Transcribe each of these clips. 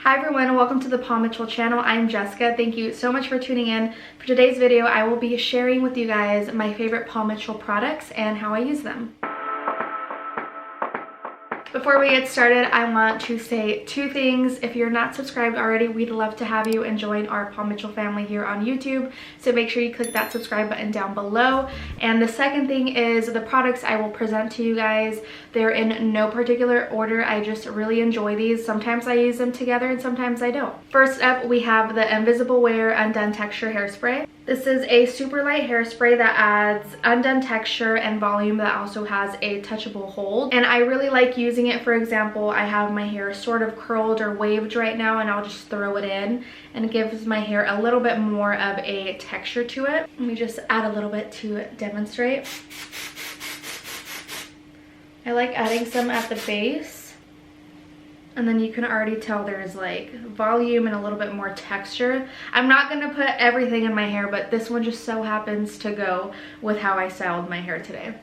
Hi everyone, welcome to the Palmetto channel. I'm Jessica. Thank you so much for tuning in. For today's video, I will be sharing with you guys my favorite Palmetto products and how I use them. Before we get started, I want to say two things. If you're not subscribed already, we'd love to have you and join our Palmetto family here on YouTube. So make sure you click that subscribe button down below. And the second thing is the products I will present to you guys. They're in no particular order. I just really enjoy these. Sometimes I use them together and sometimes I don't. First up, we have the Invisible Wear Undone Texture Hairspray. This is a super light hairspray that adds undone texture and volume that also has a touchable hold. And I really like using it. For example, I have my hair sort of curled or waved right now and I'll just throw it in and it gives my hair a little bit more of a texture to it. Let me just add a little bit to demonstrate. I like adding some at the base. And then you can already tell there's like volume and a little bit more texture. I'm not gonna put everything in my hair, but this one just so happens to go with how I styled my hair today.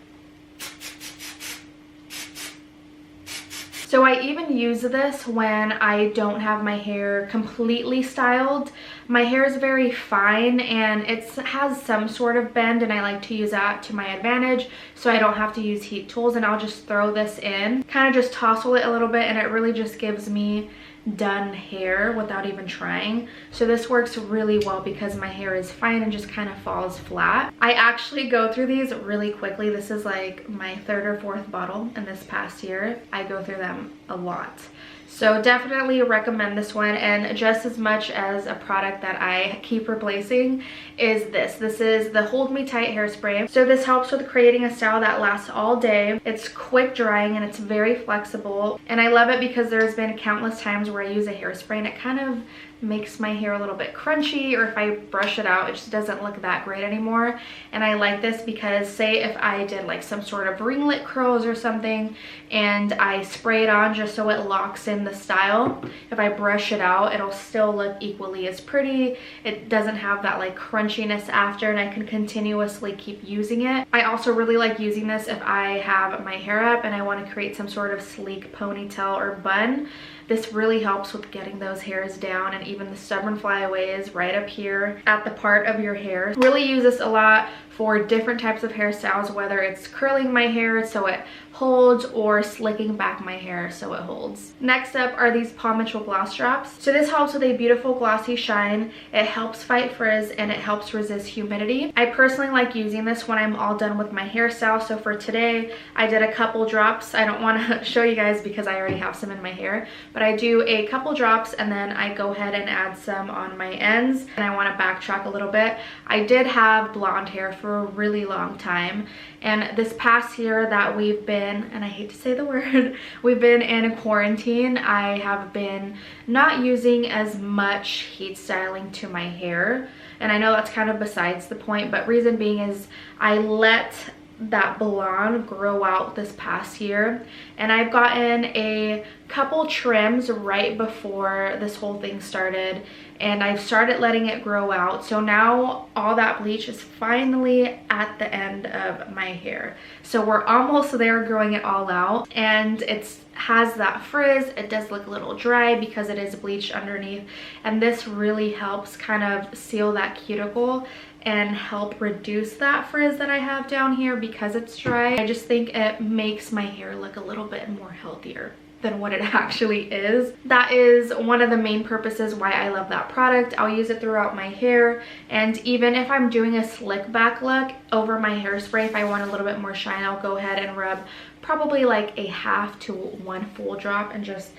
So I even use this when I don't have my hair completely styled. My hair is very fine and it has some sort of bend and I like to use that to my advantage so I don't have to use heat tools, and I'll just throw this in, kind of just tousle it a little bit, and it really just gives me done hair without even trying. So this works really well because my hair is fine and just kind of falls flat. I actually go through these really quickly. This is like my third or fourth bottle in this past year. I go through them a lot. So definitely recommend this one. And just as much as a product that I keep replacing is this. This is the Hold Me Tight hairspray. So this helps with creating a style that lasts all day. It's quick drying and it's very flexible. And I love it because there's been countless times where I use a hairspray and it kind of makes my hair a little bit crunchy, or if I brush it out, it just doesn't look that great anymore. And I like this because say if I did like some sort of ringlet curls or something and I spray it on just so it locks in the style, if I brush it out, it'll still look equally as pretty. It doesn't have that like crunchiness after, and I can continuously keep using it. I also really like using this if I have my hair up and I want to create some sort of sleek ponytail or bun. This really helps with getting those hairs down, and even the stubborn flyaways right up here at the part of your hair. Really use this a lot for different types of hairstyles, whether it's curling my hair so it holds or slicking back my hair so it holds. Next up are these Palmetto gloss drops. So this helps with a beautiful glossy shine. It helps fight frizz and it helps resist humidity. I personally like using this when I'm all done with my hairstyle. So for today, I did a couple drops. I don't want to show you guys because I already have some in my hair, but I do a couple drops and then I go ahead and add some on my ends. And I want to backtrack a little bit. I did have blonde hair for a really long time, and this past year that we've been, and I hate to say the word, we've been in quarantine, I have been not using as much heat styling to my hair. And I know that's kind of besides the point, but reason being is I let that blonde grow out this past year, and I've gotten a couple trims right before this whole thing started, and I've started letting it grow out. So now all that bleach is finally at the end of my hair. So we're almost there growing it all out, and it has that frizz. It does look a little dry because it is bleached underneath, and this really helps kind of seal that cuticle and help reduce that frizz that I have down here because it's dry. I just think it makes my hair look a little bit more healthier than what it actually is. That is one of the main purposes why I love that product. I'll use it throughout my hair, and even if I'm doing a slick back look over my hairspray, if I want a little bit more shine, I'll go ahead and rub probably like a half to one full drop and just,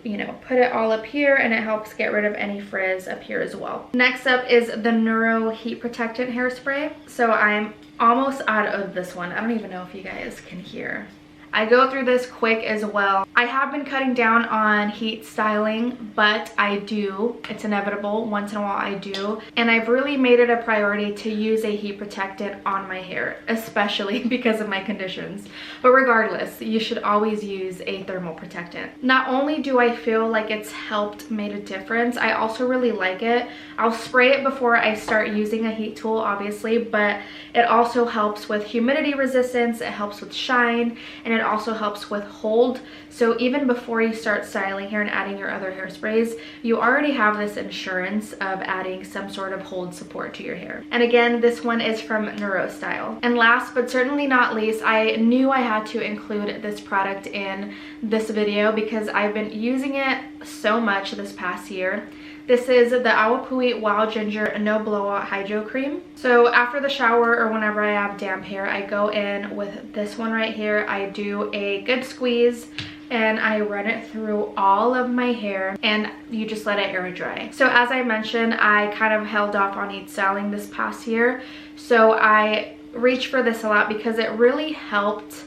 you know, put it all up here, and it helps get rid of any frizz up here as well. Next up is the Neuro Heat Protectant hairspray. So I'm almost out of this one. I don't even know if you guys can hear. I go through this quick as well. I have been cutting down on heat styling, but I do. It's inevitable. Once in a while I do. And I've really made it a priority to use a heat protectant on my hair, especially because of my conditions. But regardless, you should always use a thermal protectant. Not only do I feel like it's helped made a difference, I also really like it. I'll spray it before I start using a heat tool, obviously, but it also helps with humidity resistance. It helps with shine, and it also helps with hold. So even before you start styling hair and adding your other hairsprays, you already have this insurance of adding some sort of hold support to your hair. And again, this one is from Neuro Style. And last but certainly not least, I knew I had to include this product in this video because I've been using it so much this past year. This is the Awakui Wild Ginger No Blowout Hydro Cream. So after the shower or whenever I have damp hair, I go in with this one right here. I do a good squeeze and I run it through all of my hair, and you just let it air dry. So as I mentioned, I kind of held off on heat styling this past year. So I reached for this a lot because it really helped,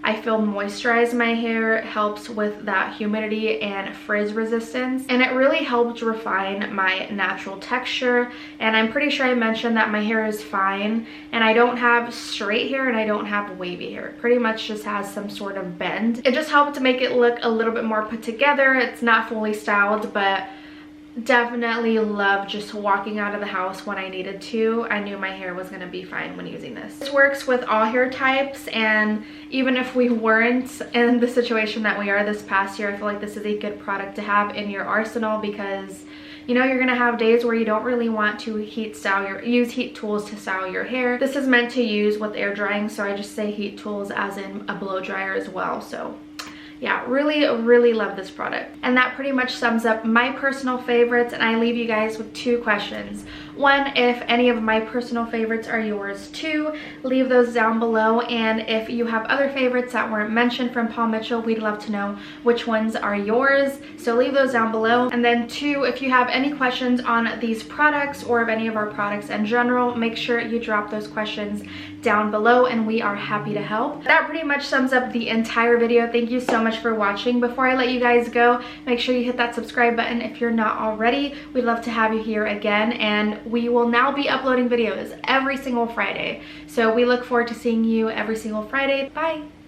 I feel, moisturize my hair, helps with that humidity and frizz resistance, and it really helped refine my natural texture. And I'm pretty sure I mentioned that my hair is fine and I don't have straight hair and I don't have wavy hair. It pretty much just has some sort of bend. It just helped to make it look a little bit more put together. It's not fully styled, but definitely love just walking out of the house when I needed to. I knew my hair was going to be fine when using this. This works with all hair types, and even if we weren't in the situation that we are this past year, I feel like this is a good product to have in your arsenal because you know you're gonna have days where you don't really want to use heat tools to style your hair. This is meant to use with air drying, so I just say heat tools as in a blow dryer as well. So yeah, really love this product. And that pretty much sums up my personal favorites, and I leave you guys with 2 questions. One, if any of my personal favorites are yours too, leave those down below. And if you have other favorites that weren't mentioned from Palmetto, we'd love to know which ones are yours. So leave those down below. And then 2, if you have any questions on these products or of any of our products in general, make sure you drop those questions down below and we are happy to help. That pretty much sums up the entire video. Thank you so much for watching. Before I let you guys go, make sure you hit that subscribe button if you're not already. We'd love to have you here again, and we will now be uploading videos every single Friday. So we look forward to seeing you every single Friday. Bye!